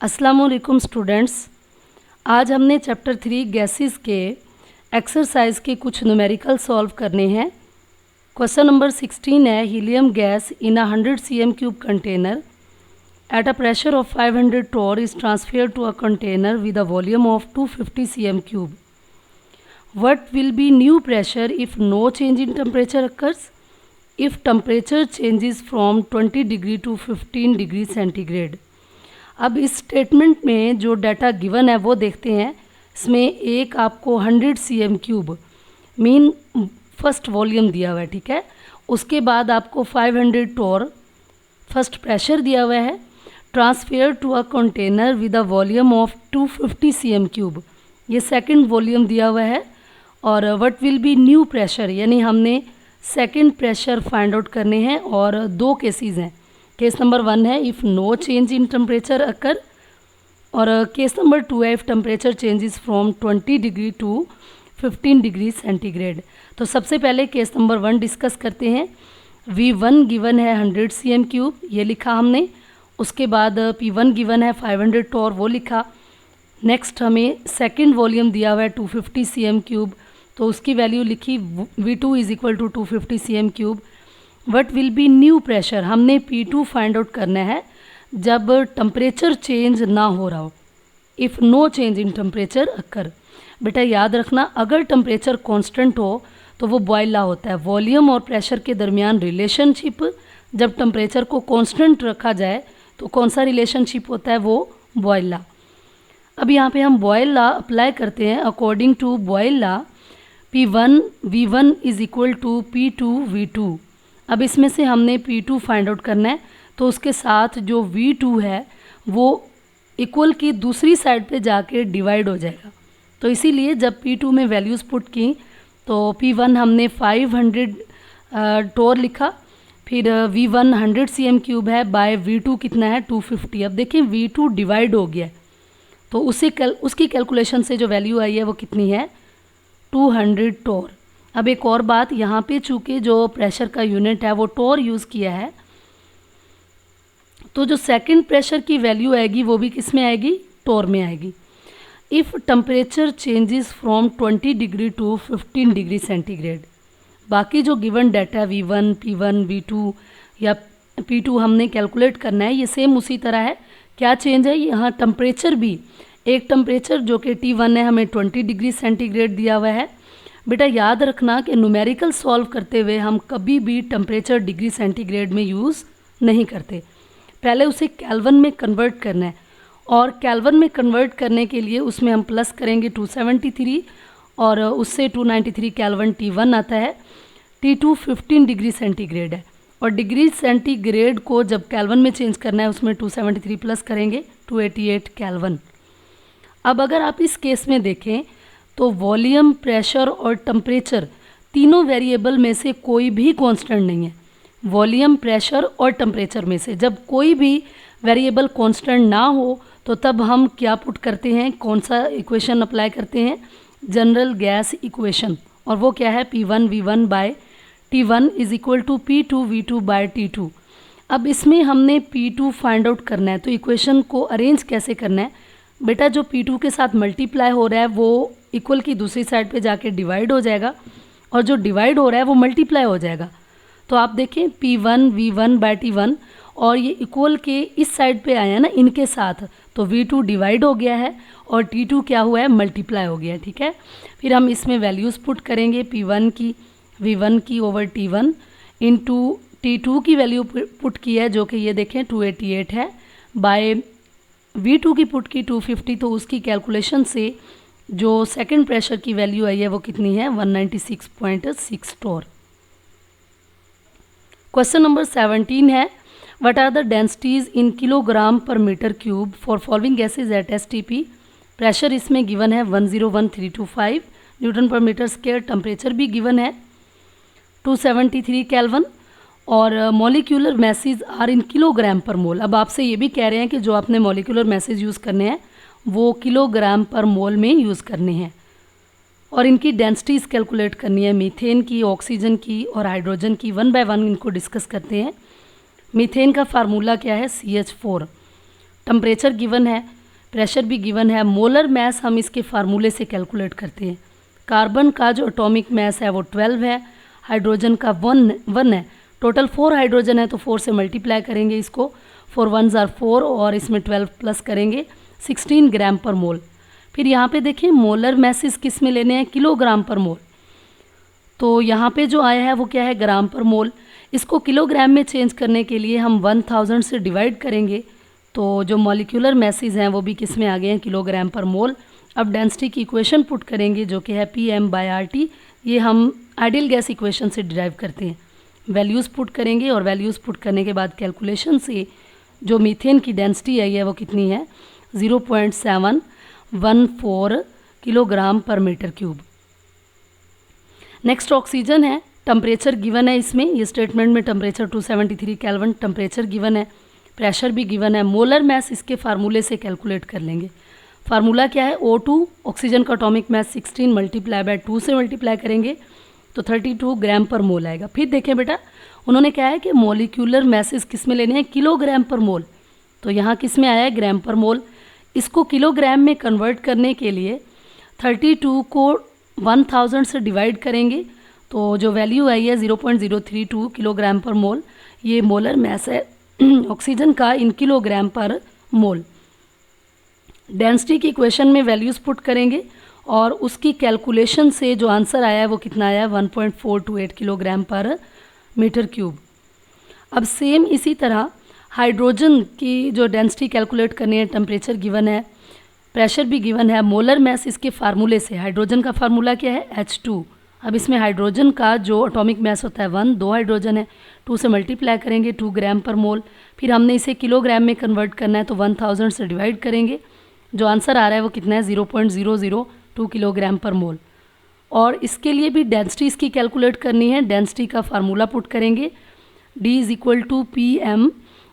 अस्सलामुअलैकुम स्टूडेंट्स। आज हमने चैप्टर 3 गैसेस के एक्सरसाइज के कुछ न्यूमेरिकल सॉल्व करने हैं। क्वेश्चन नंबर 16 है, helium gas in a 100 cm cube container at a pressure of 500 torr is transfer to a container with a volume of 250 cm cube. What will be new pressure if no change in temperature occurs? If temperature changes from 20 degree to 15 degree centigrade। अब इस statement में जो data given है वो देखते हैं। इसमें एक आपको 100 cm cube mean first volume दिया हुआ है, ठीक है। उसके बाद आपको 500 torr फर्स्ट प्रेशर दिया हुआ है, transfer to a container with a volume of 250 cm cube, ये सेकंड वॉल्यूम दिया हुआ है। और what will be new pressure, यानी हमने सेकंड प्रेशर फाइंड आउट करने हैं। और दो केसेस हैं। केस नंबर 1 है if no change in temperature occur, और केस नंबर 2 है if temperature changes from 20 degree to 15 degree centigrade. तो सबसे पहले केस नंबर 1 डिस्कस करते हैं। V1 गिवन है 100 cm क्यूब, ये लिखा हमने। उसके बाद P1 गिवन है 500 torr, वो लिखा। नेक्स्ट हमें सेकेंड वॉल्यूम दिया हुआ है 250 cm क्यूब, तो उसकी वैल्यू लिखी V2 is equal to 250 cm cube. What will be new pressure, हमने P2 फाइंड आउट करना है जब टेम्परेचर चेंज ना हो रहा हो, if no change in temperature occur. बेटा याद रखना, अगर टेम्परेचर कांस्टेंट हो तो वो बॉयल लॉ होता है, वॉल्यूम और प्रेशर के दरमियान रिलेशनशिप। जब टेम्परेचर को कांस्टेंट रखा जाए तो कौन सा रिलेशनशिप होता है, वो बॉयल लॉ। अब यहाँ पे हम बॉयल लॉ अप्लाई करते हैं। According to Boyle law P1 V1 is equal to P2 V2। अब इसमें से हमने P2 फाइंड आउट करना है, तो उसके साथ जो V2 है वो इक्वल की दूसरी साइड पे जाके डिवाइड हो जाएगा। तो इसीलिए जब P2 में वैल्यूज़ पुट की तो P1 हमने 500 torr लिखा, फिर V1 100 cm क्यूब है, बाय V2 कितना है 250। अब देखिए V2 डिवाइड हो गया है, तो उसकी कैलकुलेशन से जो वैल्यू आई है वो कितनी है 200 torr। अब एक और बात, यहाँ पे चूँकि जो प्रेशर का यूनिट है वो torr यूज़ किया है, तो जो सेकंड प्रेशर की वैल्यू आएगी वो भी किस में आएगी, torr में आएगी। If temperature changes from 20 degree to 15 degree centigrade. बाकी जो given data V1 P1 V2 या P2 हमने कैलकुलेट करना है, ये सेम उसी तरह है। क्या चेंज है, यहाँ टेम्परेचर भी, एक टेम्परेचर जो कि T1 है हमें 20 डिग्री सेंटीग्रेड दिया हुआ है। बेटा याद रखना कि न्यूमेरिकल सॉल्व करते हुए हम कभी भी टेम्परेचर डिग्री सेंटीग्रेड में यूज़ नहीं करते, पहले उसे केल्विन में कन्वर्ट करना है। और केल्विन में कन्वर्ट करने के लिए उसमें हम प्लस करेंगे 273, और उससे 293 केल्विन T1 आता है। T2 15 डिग्री सेंटीग्रेड है, और डिग्री सेंटीग्रेड को जब केल्विन में चेंज करना है उसमें 273 प्लस करेंगे 288 केल्विन। अब अगर आप इस केस में देखें तो वॉल्यूम, प्रेशर और टेम्परेचर तीनों वेरिएबल में से कोई भी कांस्टेंट नहीं है। वॉल्यूम, प्रेशर और टेम्परेचर में से जब कोई भी वेरिएबल कांस्टेंट ना हो तो तब हम क्या पुट करते हैं, कौन सा इक्वेशन अप्लाई करते हैं, जनरल गैस इक्वेशन। और वो क्या है P1 V1 by T1 is equal to P2 V2 by T2। अब इसमें हमने P2 फाइंड आउट करना है, तो इक्वेशन को अरेंज कैसे करना है। बेटा जो P2 के साथ मल्टीप्लाई हो रहा है वो इक्वल की दूसरी साइड पे जाके डिवाइड हो जाएगा, और जो डिवाइड हो रहा है वो मल्टीप्लाई हो जाएगा। तो आप देखें P1 V1 बाय T1, और ये इक्वल के इस साइड पे आया ना इनके साथ, तो V2 डिवाइड हो गया है और T2 क्या हुआ है, मल्टीप्लाई हो गया है, ठीक है। फिर हम इसमें वैल्यूज़ पुट करेंगे, P1 की V1 की ओवर T1 इंटू T2 की वैल्यू पुट की है जो कि ये देखें 288 है, बाय V2 की पुट की 250, तो उसकी कैलकुलेशन से जो सेकंड प्रेशर की वैल्यू आई है वो कितनी है 196.6 torr। क्वेश्चन नंबर 17 है, what are the densities in kilogram per metre cube for following gases at STP। Pressure इसमें गिवन है 101325 newton per metre square, temperature भी गिवन है 273 केल्विन, और molecular masses are in kilogram per mole. अब आपसे ये भी कह रहे हैं कि जो आपने मॉलिक्यूलर मैसेज यूज़ करने हैं वो किलोग्राम पर मोल में यूज़ करने हैं, और इनकी डेंसिटीज़ कैलकुलेट करनी है, मीथेन की, ऑक्सीजन की और हाइड्रोजन की। 1 बाय 1 इनको डिस्कस करते हैं। मीथेन का फार्मूला क्या है CH4, टेम्परेचर गिवन है, प्रेशर भी गिवन है। मोलर मैस हम इसके फार्मूले से कैलकुलेट करते हैं। कार्बन का जो एटॉमिक मैस है वो 12 है, हाइड्रोजन का 1 है। टोटल 4 हाइड्रोजन है तो 4 से मल्टीप्लाई करेंगे इसको, 4 1s are 4 और इसमें 12 प्लस करेंगे 16 ग्राम पर मोल। फिर यहाँ पे देखिए मोलर मैसेज किस में लेने हैं, किलोग्राम पर मोल। तो यहाँ पे जो आया है वो क्या है, ग्राम पर मोल। इसको किलोग्राम में चेंज करने के लिए हम 1000 से डिवाइड करेंगे, तो जो मॉलिक्यूलर मैसेज हैं वो भी किस में आ गए हैं, किलोग्राम पर मोल। अब डेंसिटी की इक्वेशन पुट करेंगे जो कि है Pm/RT, ये हम आइडियल गैस इक्वेशन से डिराइव करते हैं। वैल्यूज़ पुट करेंगे और वैल्यूज़ पुट करने के बाद कैलकुलेशन से जो मीथेन की डेंसिटी आई है वो कितनी है, 0.714 kilogram per metre cube. Next oxygen है, टेम्परेचर गिवन है इसमें, ये स्टेटमेंट में टेम्परेचर 273 केल्विन टेम्परेचर गिवन है, प्रेशर भी गिवन है। मोलर मैस इसके फार्मूले से कैलकुलेट कर लेंगे। फार्मूला क्या है, O2 ऑक्सीजन का एटॉमिक मैस 16 मल्टीप्लाई बाय 2 से मल्टीप्लाई करेंगे तो 32 ग्राम पर मोल आएगा। फिर देखें बेटा, उन्होंने कहा है कि मॉलिक्यूलर मैसेज किस में लेने हैं, किलोग्राम पर मोल, तो यहाँ किस में आया है, ग्राम पर मोल। इसको किलोग्राम में कन्वर्ट करने के लिए 32 को 1000 से डिवाइड करेंगे तो जो वैल्यू आई है 0.032 किलोग्राम पर मोल, ये मोलर मैस है ऑक्सीजन का इन किलोग्राम पर मोल। डेंसिटी की इक्वेशन में वैल्यूज़ पुट करेंगे और उसकी कैलकुलेशन से जो आंसर आया है वो कितना आया है, 1.428 किलोग्राम पर मीटर क्यूब। अब सेम इसी तरह हाइड्रोजन की जो डेंसिटी कैलकुलेट करनी है, टेम्परेचर गिवन है, प्रेशर भी गिवन है, मोलर मैस इसके फार्मूले से, हाइड्रोजन का फार्मूला क्या है, H2। अब इसमें हाइड्रोजन का जो एटॉमिक मैस होता है 1, 2 हाइड्रोजन है, 2 से मल्टीप्लाई करेंगे 2 ग्राम पर मोल। फिर हमने इसे किलोग्राम में कन्वर्ट करना है तो 1000 से डिवाइड करेंगे, जो आंसर आ रहा है वो कितना है, 0.002 किलोग्राम पर मोल। और इसके लिए भी डेंसिटी इसकी कैलकुलेट करनी है। डेंसिटी का फार्मूला पुट करेंगे, D =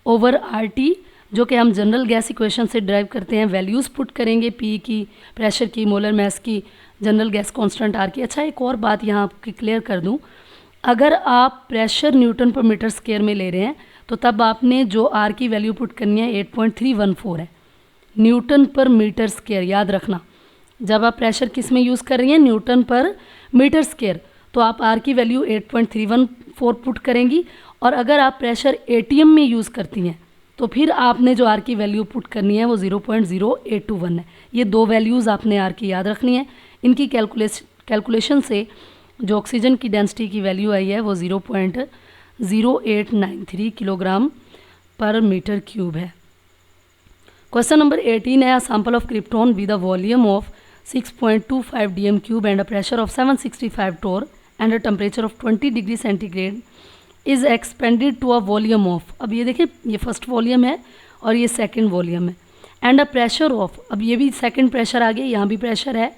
Pm/RT, जो कि हम जनरल गैस इक्वेशन से ड्राइव करते हैं। वैल्यूज़ पुट करेंगे, P की, प्रेशर की, मोलर मैस की, जनरल गैस कांस्टेंट R की। अच्छा, एक और बात यहाँ आपकी क्लियर कर दूँ, अगर आप pressure Newton per metre square में ले रहे हैं तो तब आपने जो R की वैल्यू पुट करनी है 8.314 है, न्यूटन पर मीटर स्क्वायर, याद रखना। जब आप प्रेशर किस में यूज़ कर रही हैं, न्यूटन पर मीटर स्क्वायर, तो आप R की वैल्यू 8.314 पुट करेंगी। और अगर आप प्रेशर ATM में यूज़ करती हैं तो फिर आपने जो R की वैल्यू पुट करनी है वो 0.0821 है। ये दो वैल्यूज़ आपने R की याद रखनी है। इनकी कैलकुलेशन से जो ऑक्सीजन की डेंसिटी की वैल्यू आई है वो 0.0893 किलोग्राम पर मीटर क्यूब है। क्वेश्चन नंबर 18 है, sample of krypton with a volume of 6.25 dm³ and a pressure of 765 torr and a temperature of 20 degree centigrade is expanded to a volume of, अब ये देखिए ये first volume है और ये second volume है, and a pressure of, अब ये भी सेकंड प्रेशर आ गया, यहाँ भी प्रेशर है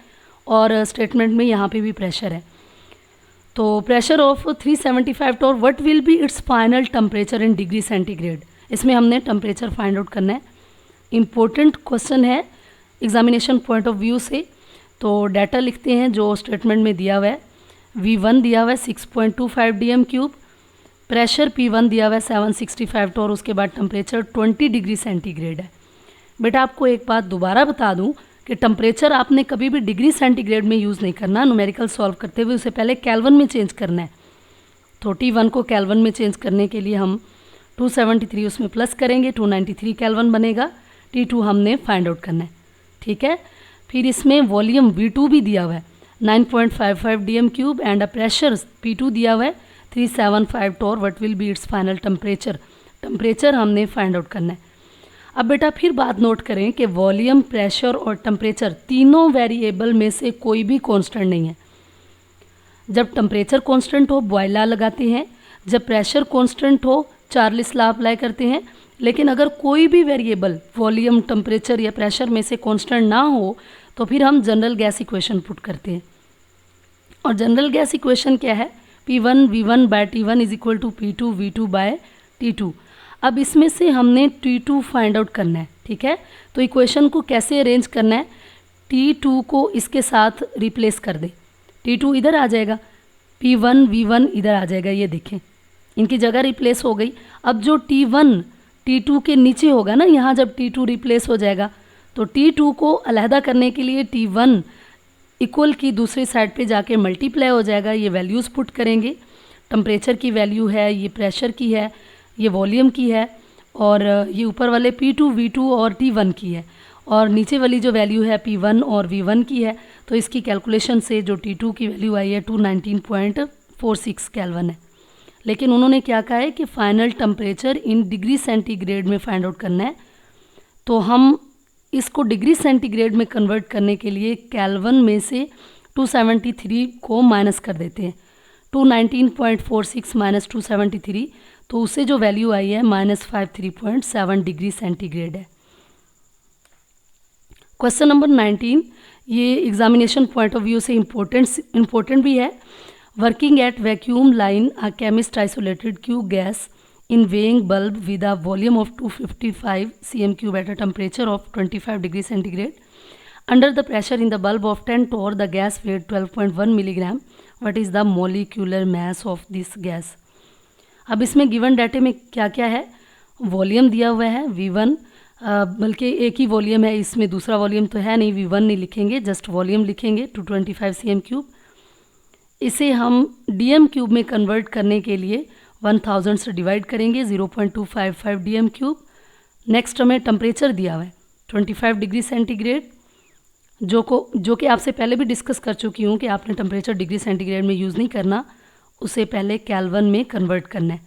और स्टेटमेंट में यहाँ पे भी प्रेशर है। तो pressure of 375 torr, what will B it's final temperature in degree centigrade, इसमें हमने टेम्परेचर फाइंड आउट करना है। इम्पोर्टेंट क्वेश्चन है एग्जामिनेशन पॉइंट ऑफ व्यू से। तो डाटा लिखते हैं जो स्टेटमेंट में दिया हुआ है। V1 दिया हुआ है 6.25 dm³, प्रेशर P1 दिया हुआ है 765 torr, उसके बाद टेम्परेचर 20 डिग्री सेंटीग्रेड है। बेटा आपको एक बात दोबारा बता दूं कि टेम्परेचर आपने कभी भी डिग्री सेंटीग्रेड में यूज़ नहीं करना, न्यूमेरिकल सॉल्व करते हुए उसे पहले केल्विन में चेंज करना है। तो T1 को केल्विन में चेंज करने के लिए हम 273 उसमें प्लस करेंगे, 293 केल्विन बनेगा। T2 हमने फाइंड आउट करना है, ठीक है। फिर इसमें वॉल्यूम V2 भी दिया हुआ है 9.55 dm³ and a pressure P2 दिया हुआ है 375 torr, what will B it's final temperature, temperature हमने फाइंड आउट करना है। अब बेटा फिर बात नोट करें कि वॉल्यूम, प्रेशर और टेम्परेचर तीनों वेरिएबल में से कोई भी कांस्टेंट नहीं है। जब टेम्परेचर कांस्टेंट हो बॉयल लॉ लगाते हैं, जब प्रेशर कांस्टेंट हो चार्लिस लॉ अप्लाई करते हैं। लेकिन अगर कोई भी वेरिएबल वॉल्यूम, टेम्परेचर या प्रेशर में से कांस्टेंट ना हो तो फिर हम जनरल गैस इक्वेशन पुट करते हैं। और जनरल गैस इक्वेशन क्या है, P1 V1 by T1 is equal to P2 V2 by T2। अब इसमें से हमने T2 फाइंड आउट करना है, ठीक है। तो इक्वेशन को कैसे अरेंज करना है, T2 को इसके साथ रिप्लेस कर दे, T2 इधर आ जाएगा, P1 V1 इधर आ जाएगा, ये देखें इनकी जगह रिप्लेस हो गई। अब जो T2 के नीचे होगा ना, यहाँ जब T2 रिप्लेस हो जाएगा तो T2 को अलहदा करने के लिए T1 इक्वल की दूसरी साइड पे जाके मल्टीप्लाई हो जाएगा। ये वैल्यूज़ पुट करेंगे, टेम्परेचर की वैल्यू है, ये प्रेशर की है, ये वॉल्यूम की है, और ये ऊपर वाले P2 V2 और T1 की है, और नीचे वाली जो वैल्यू है P1 और V1 की है। तो इसकी कैलकुलेशन से जो T2 की वैल्यू आई है 219.46 केल्विन है। लेकिन उन्होंने क्या कहा है कि final temperature in degree centigrade में फाइंड आउट करना है। तो हम इसको डिग्री सेंटीग्रेड में कन्वर्ट करने के लिए केल्विन में से 273 को माइनस कर देते हैं। 219.46 माइनस 273, तो उससे जो वैल्यू आई है -53.7 डिग्री सेंटीग्रेड है। क्वेश्चन नंबर 19, ये एग्जामिनेशन पॉइंट ऑफ व्यू से इम्पोर्टेंट भी है। Working at vacuum line a chemist isolated cube gas in weighing bulb with a volume of 255 cm³ at a temperature of 25 degree centigrade. Under the pressure in the bulb of 10 torr, the gas weighed 12.1 milligram. What is the molecular mass of this gas? अब इसमें given डाटे में क्या क्या है, volume दिया हुआ है V1, बल्कि एक ही वॉल्यूम है, इसमें दूसरा वॉल्यूम तो है नहीं, V1 नहीं लिखेंगे, जस्ट वॉल्यूम लिखेंगे 225 cm³। इसे हम dm³ में कन्वर्ट करने के लिए 1000 से डिवाइड करेंगे, 0.255 dm³। नेक्स्ट हमें टेम्परेचर दिया हुआ है 25 डिग्री सेंटीग्रेड, जो कि आपसे पहले भी डिस्कस कर चुकी हूँ कि आपने टेम्परेचर डिग्री सेंटीग्रेड में यूज़ नहीं करना, उसे पहले केल्विन में कन्वर्ट करना है।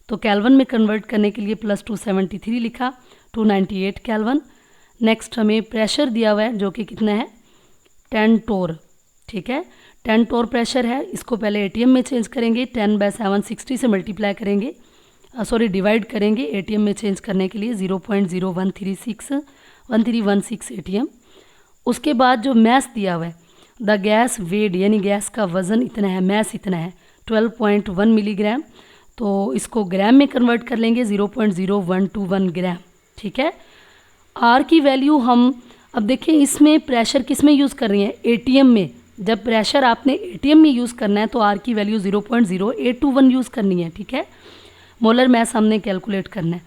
तो केल्विन में कन्वर्ट करने के लिए +273 लिखा, 298 केल्विन। नेक्स्ट हमें प्रेशर दिया हुआ है जो कि कितना है 10 टोर, ठीक है, 10 टोर प्रेशर है। इसको पहले एटीएम में चेंज करेंगे, 10/7 60 से मल्टीप्लाई करेंगे, डिवाइड करेंगे एटीएम में चेंज करने के लिए 0.0136 एटीएम। उसके बाद जो मैस दिया हुआ है, द गैस वेट यानी गैस का वज़न इतना है, मैस इतना है 12.1 मिलीग्राम, तो इसको ग्राम में कन्वर्ट कर लेंगे 0.0121 ग्राम, ठीक है। आर की वैल्यू हम अब देखें, इसमें प्रेशर किस में यूज़ कर रही हैं, एटीएम में। जब प्रेशर आपने एटीएम में यूज़ करना है तो आर की वैल्यू 0.0821 यूज़ करनी है, ठीक है। मोलर मैस हमने कैलकुलेट करना है।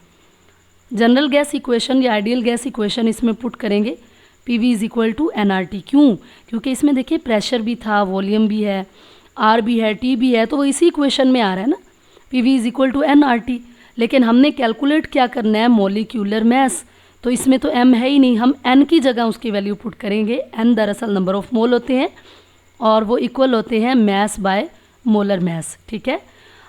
जनरल गैस इक्वेशन या आइडियल गैस इक्वेशन इसमें पुट करेंगे, PV = nRT। क्यों? क्योंकि इसमें देखिए प्रेशर भी था, वॉल्यूम भी है, R भी है, T भी है, तो वो इसी इक्वेशन में आ रहा है ना, PV = nRT। लेकिन हमने कैलकुलेट क्या करना है, मॉलिक्यूलर मैस, तो इसमें तो m है ही नहीं, हम n की जगह उसकी वैल्यू पुट करेंगे। n दरअसल नंबर ऑफ मोल होते हैं और वो इक्वल होते हैं मैस बाय मोलर मैस, ठीक है।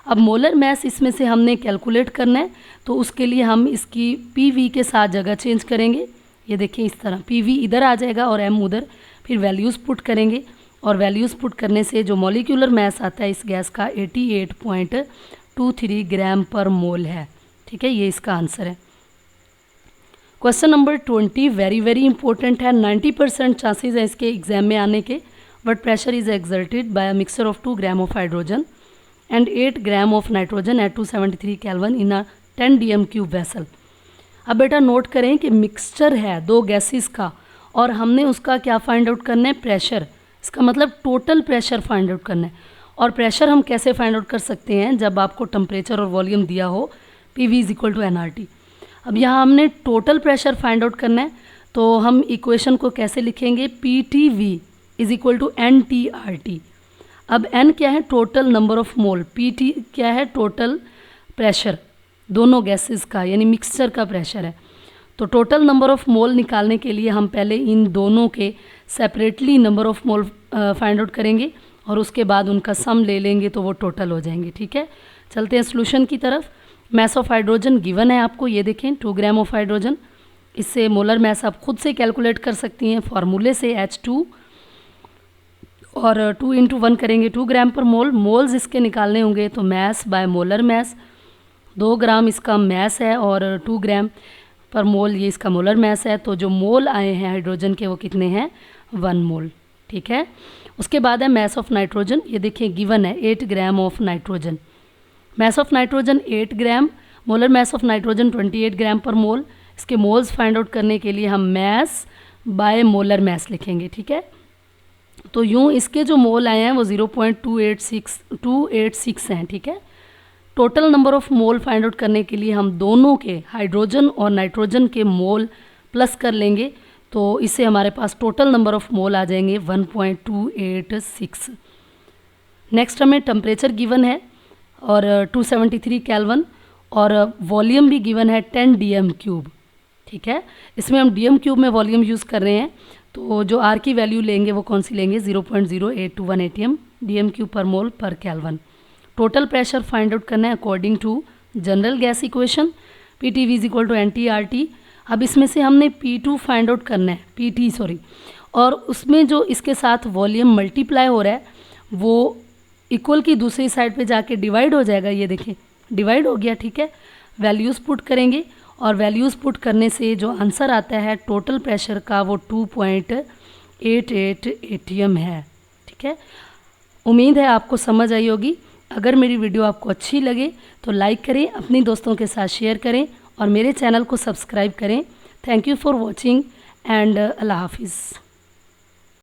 अब मोलर मैस इसमें से हमने कैलकुलेट करना है, तो उसके लिए हम इसकी PV के साथ जगह चेंज करेंगे। ये देखिए इस तरह PV इधर आ जाएगा और m उधर, फिर वैल्यूज़ पुट करेंगे, और वैल्यूज़ पुट करने से जो मॉलिक्यूलर मैस आता है इस गैस का 88.23 ग्राम पर मोल है, ठीक है। ये इसका आंसर है। क्वेश्चन नंबर 20 वेरी इंपॉर्टेंट है, 90% चांसेस है इसके एग्जाम में आने के। But pressure is exerted by a mixture of 2 gram of hydrogen and 8 gram of nitrogen eight 273 kelvin in a 10 dm³ vessel. अब बेटा नोट करें कि मिक्सचर है 2 गैसेस का, और हमने उसका क्या फाइंड आउट करना है, प्रेशर। इसका मतलब टोटल प्रेशर फाइंड आउट करना है। और प्रेशर हम कैसे फाइंड आउट कर सकते हैं, जब आपको टेम्परेचर और वॉल्यूम दिया हो, PV = nRT। अब यहाँ हमने टोटल प्रेशर फाइंड आउट करना है, तो हम इक्वेशन को कैसे लिखेंगे, PTV = nTRT। अब n क्या है, total number of mole, PT क्या है, टोटल प्रेशर दोनों गैसेस का, यानी मिक्सचर का प्रेशर है। तो टोटल नंबर ऑफ मोल निकालने के लिए हम पहले इन दोनों के separately number of mole find out करेंगे, और उसके बाद उनका सम ले लेंगे तो वो टोटल हो जाएंगे, ठीक है। चलते हैं सोल्यूशन की तरफ। मैस ऑफ हाइड्रोजन गिवन है आपको, ये देखें 2 ग्राम ऑफ हाइड्रोजन। इससे मोलर मैस आप खुद से कैलकुलेट कर सकती हैं फार्मूले से, H2, और 2 × 1 करेंगे 2 ग्राम पर मोल। मोल्स इसके निकालने होंगे, तो मैस बाय मोलर मैस, 2 ग्राम इसका मैस है और 2 ग्राम पर मोल ये इसका मोलर मैस है। तो जो मोल आए हैं हाइड्रोजन के वो कितने हैं, 1 मोल, ठीक है। उसके बाद है मैस ऑफ नाइट्रोजन, ये देखिए गिवन है 8 gram of nitrogen. Mass of nitrogen 8 gram, molar mass of nitrogen 28 ग्राम पर मोल। इसके मोल्स फाइंड आउट करने के लिए हम मैस बाय मोलर मैस लिखेंगे, ठीक है। तो यूँ इसके जो मोल आए हैं वो 0.286 हैं, ठीक है। Total number of mole find out करने के लिए हम दोनों के हाइड्रोजन और नाइट्रोजन के मोल प्लस कर लेंगे, तो इससे हमारे पास टोटल नंबर ऑफ मोल आ जाएंगे 1.286। नेक्स्ट हमें टेम्परेचर गिवन है और 273 केल्विन और वॉल्यूम भी गिवन है 10 dm³। ठीक है, इसमें हम dm³ में वॉल्यूम यूज़ कर रहे हैं, तो जो R की वैल्यू लेंगे वो कौन सी लेंगे 0.0821 atm dm³ per mole per kelvin. Total pressure find out करना है according to general gas equation PTV = NT/RT। अब इसमें से हमने P2 फाइंड आउट करना है, PT सॉरी, और उसमें जो इसके साथ वॉल्यूम मल्टीप्लाई हो रहा है वो इक्वल की दूसरी साइड पे जाके डिवाइड हो जाएगा। ये देखिए डिवाइड हो गया। ठीक है, वैल्यूज़ पुट करेंगे और वैल्यूज़ पुट करने से जो आंसर आता है टोटल प्रेशर का वो 2.88 atm है। ठीक है, उम्मीद है आपको समझ आई होगी। अगर मेरी वीडियो आपको अच्छी लगे तो लाइक करें, अपनी दोस्तों के साथ शेयर करें और मेरे चैनल को सब्सक्राइब करें। Thank you for watching and अल्लाह हाफिज़।